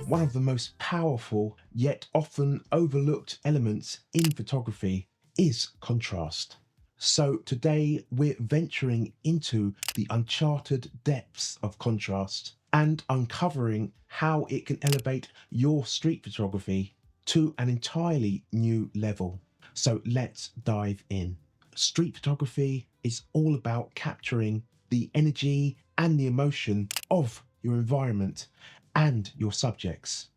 One of the most powerful yet often overlooked elements in photography is contrast. So today we're venturing into the uncharted depths of contrast and uncovering how it can elevate your street photography to an entirely new level. So let's dive in. Street photography is all about capturing the energy and the emotion of your environment and your subjects.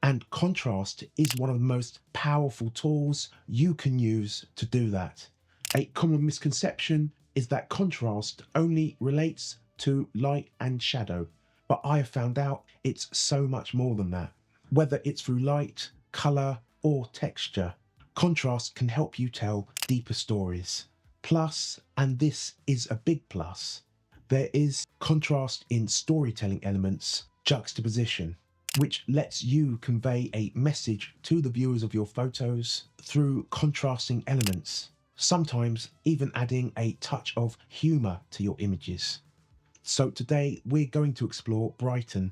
And contrast is one of the most powerful tools you can use to do that. A common misconception is that contrast only relates to light and shadow, but I have found out it's so much more than that. Whether it's through light, colour, or texture, contrast can help you tell deeper stories. Plus, and this is a big plus, there is contrast in storytelling elements, juxtaposition, which lets you convey a message to the viewers of your photos through contrasting elements, sometimes even adding a touch of humour to your images. So today we're going to explore Brighton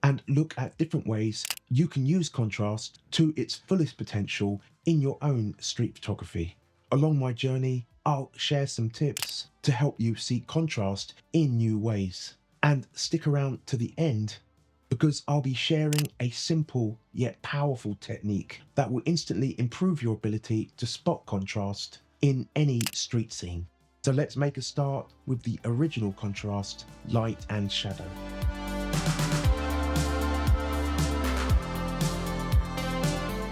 and look at different ways you can use contrast to its fullest potential in your own street photography. Along my journey, I'll share some tips to help you see contrast in new ways. And stick around to the end because I'll be sharing a simple yet powerful technique that will instantly improve your ability to spot contrast in any street scene. So let's make a start with the original contrast, light and shadow.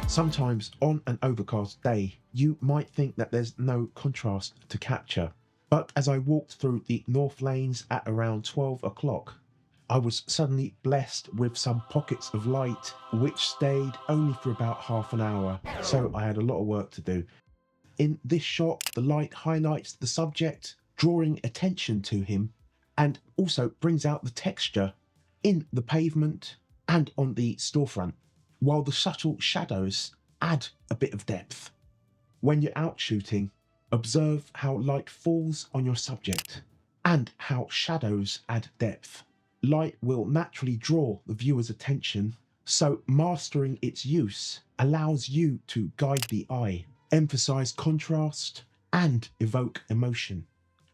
Sometimes on an overcast day, you might think that there's no contrast to capture. But as I walked through the North Lanes at around 12 o'clock, I was suddenly blessed with some pockets of light, which stayed only for about half an hour. So I had a lot of work to do. In this shot, the light highlights the subject, drawing attention to him, and also brings out the texture in the pavement and on the storefront, while the subtle shadows add a bit of depth. When you're out shooting, observe how light falls on your subject and how shadows add depth. Light will naturally draw the viewer's attention, so mastering its use allows you to guide the eye, emphasize contrast, and evoke emotion.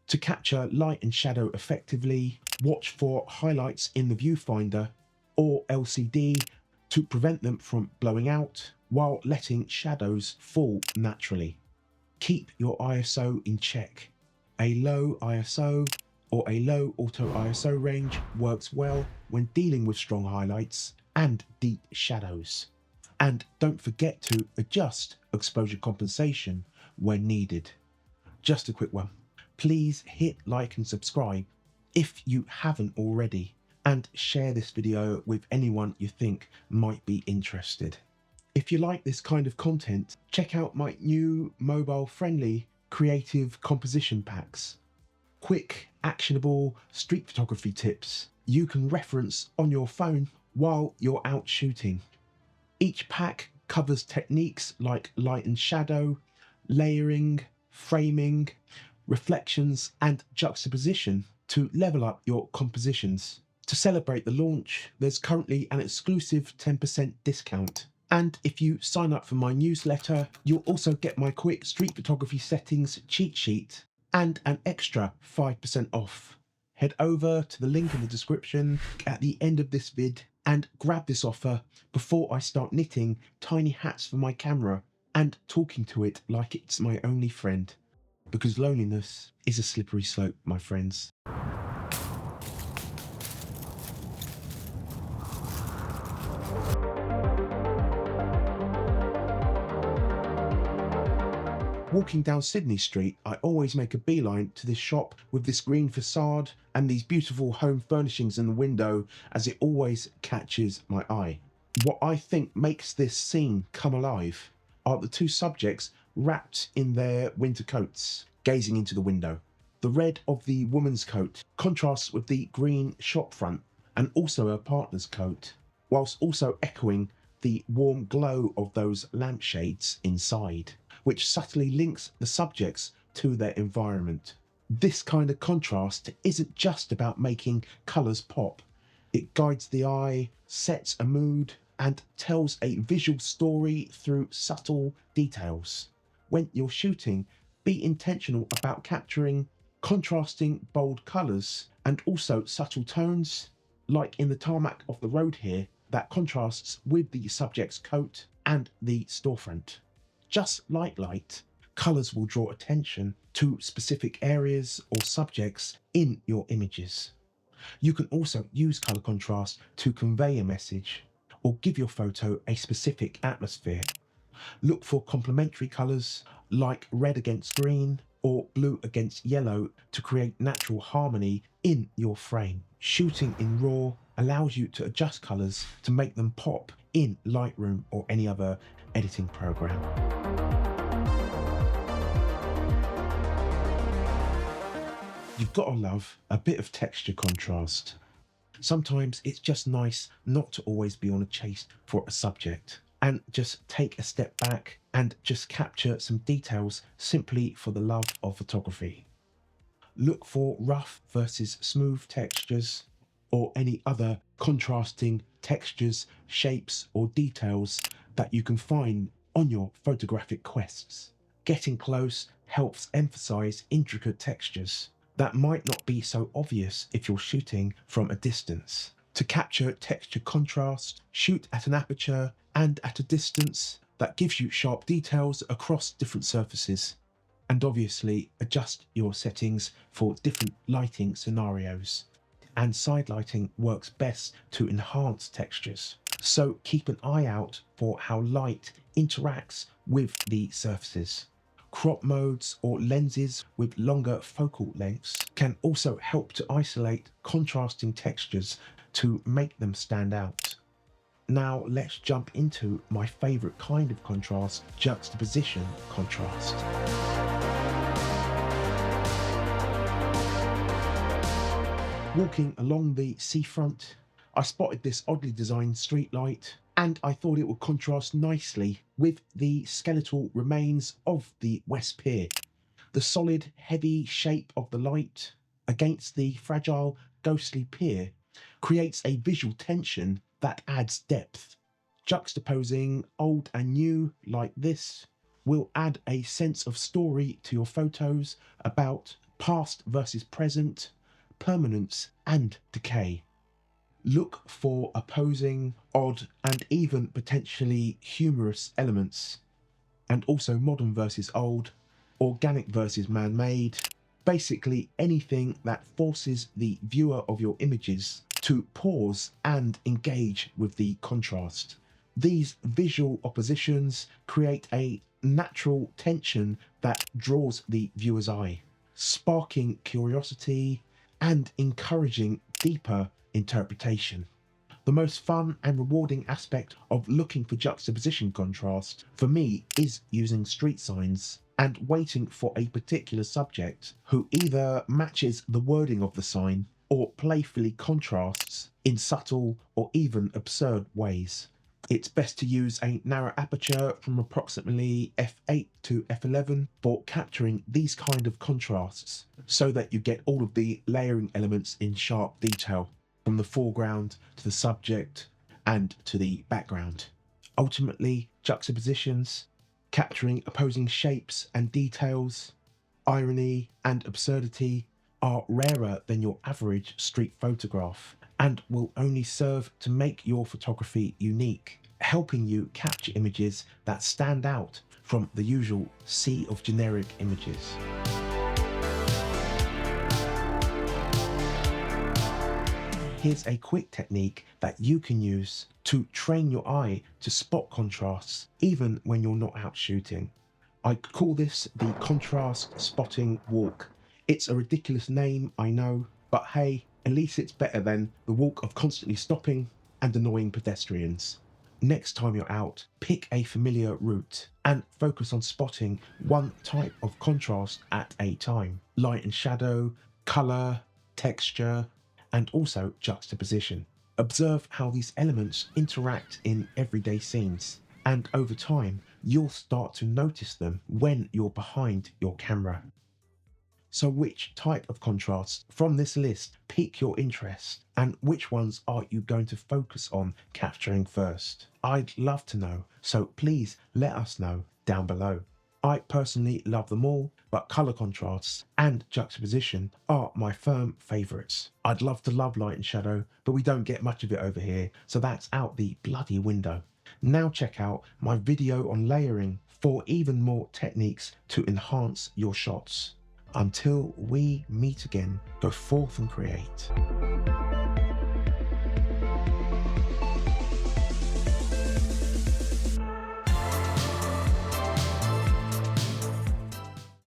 To capture light and shadow effectively, watch for highlights in the viewfinder or LCD to prevent them from blowing out while letting shadows fall naturally. Keep your ISO in check. A low ISO or a low auto ISO range works well when dealing with strong highlights and deep shadows. And don't forget to adjust exposure compensation when needed. Just a quick one. Please hit like and subscribe if you haven't already, and share this video with anyone you think might be interested. If you like this kind of content, check out my new mobile-friendly creative composition packs. Quick, actionable street photography tips you can reference on your phone while you're out shooting. Each pack covers techniques like light and shadow, layering, framing, reflections, and juxtaposition to level up your compositions. To celebrate the launch, there's currently an exclusive 10% discount. And if you sign up for my newsletter, you'll also get my quick street photography settings cheat sheet and an extra 5% off. Head over to the link in the description at the end of this vid and grab this offer before I start knitting tiny hats for my camera and talking to it like it's my only friend. Because loneliness is a slippery slope, my friends. Walking down Sydney Street, I always make a beeline to this shop with this green facade and these beautiful home furnishings in the window, as it always catches my eye. What I think makes this scene come alive are the two subjects wrapped in their winter coats, gazing into the window. The red of the woman's coat contrasts with the green shop front and also her partner's coat, whilst also echoing the warm glow of those lampshades inside, which subtly links the subjects to their environment. This kind of contrast isn't just about making colours pop. It guides the eye, sets a mood, and tells a visual story through subtle details. When you're shooting, be intentional about capturing contrasting bold colours and also subtle tones, like in the tarmac of the road here, that contrasts with the subject's coat and the storefront. Just like light, colours will draw attention to specific areas or subjects in your images. You can also use colour contrast to convey a message or give your photo a specific atmosphere. Look for complementary colours like red against green or blue against yellow to create natural harmony in your frame. Shooting in RAW allows you to adjust colours to make them pop in Lightroom or any other editing program. You've got to love a bit of texture contrast. Sometimes it's just nice not to always be on a chase for a subject and just take a step back and just capture some details simply for the love of photography. Look for rough versus smooth textures or any other contrasting textures, shapes or details that you can find on your photographic quests. Getting close helps emphasize intricate textures that might not be so obvious if you're shooting from a distance. To capture texture contrast, shoot at an aperture and at a distance that gives you sharp details across different surfaces. And obviously adjust your settings for different lighting scenarios. And side lighting works best to enhance textures. So keep an eye out for how light interacts with the surfaces. Crop modes or lenses with longer focal lengths can also help to isolate contrasting textures to make them stand out. Now let's jump into my favourite kind of contrast, juxtaposition contrast. Walking along the seafront, I spotted this oddly designed street light and I thought it would contrast nicely with the skeletal remains of the West Pier. The solid, heavy shape of the light against the fragile, ghostly pier creates a visual tension that adds depth. Juxtaposing old and new like this will add a sense of story to your photos about past versus present, permanence and decay. Look for opposing, odd and even potentially humorous elements, and also modern versus old, organic versus man-made, basically anything that forces the viewer of your images to pause and engage with the contrast. These visual oppositions create a natural tension that draws the viewer's eye, sparking curiosity and encouraging deeper interpretation. The most fun and rewarding aspect of looking for juxtaposition contrast for me is using street signs and waiting for a particular subject who either matches the wording of the sign or playfully contrasts in subtle or even absurd ways. It's best to use a narrow aperture from approximately f8 to f11 for capturing these kind of contrasts so that you get all of the layering elements in sharp detail, from the foreground to the subject and to the background. Ultimately, juxtapositions, capturing opposing shapes and details, irony and absurdity are rarer than your average street photograph and will only serve to make your photography unique, helping you capture images that stand out from the usual sea of generic images. Here's a quick technique that you can use to train your eye to spot contrasts even when you're not out shooting. I call this the contrast spotting walk. It's a ridiculous name, I know, but hey, at least it's better than the walk of constantly stopping and annoying pedestrians. Next time you're out, pick a familiar route and focus on spotting one type of contrast at a time. Light and shadow, colour, texture, and also juxtaposition. Observe how these elements interact in everyday scenes, and over time, you'll start to notice them when you're behind your camera. So which type of contrasts from this list pique your interest, and which ones are you going to focus on capturing first? I'd love to know, so please let us know down below. I personally love them all, but colour contrasts and juxtaposition are my firm favourites. I'd love to love light and shadow, but we don't get much of it over here, so that's out the bloody window. Now check out my video on layering for even more techniques to enhance your shots. Until we meet again, go forth and create.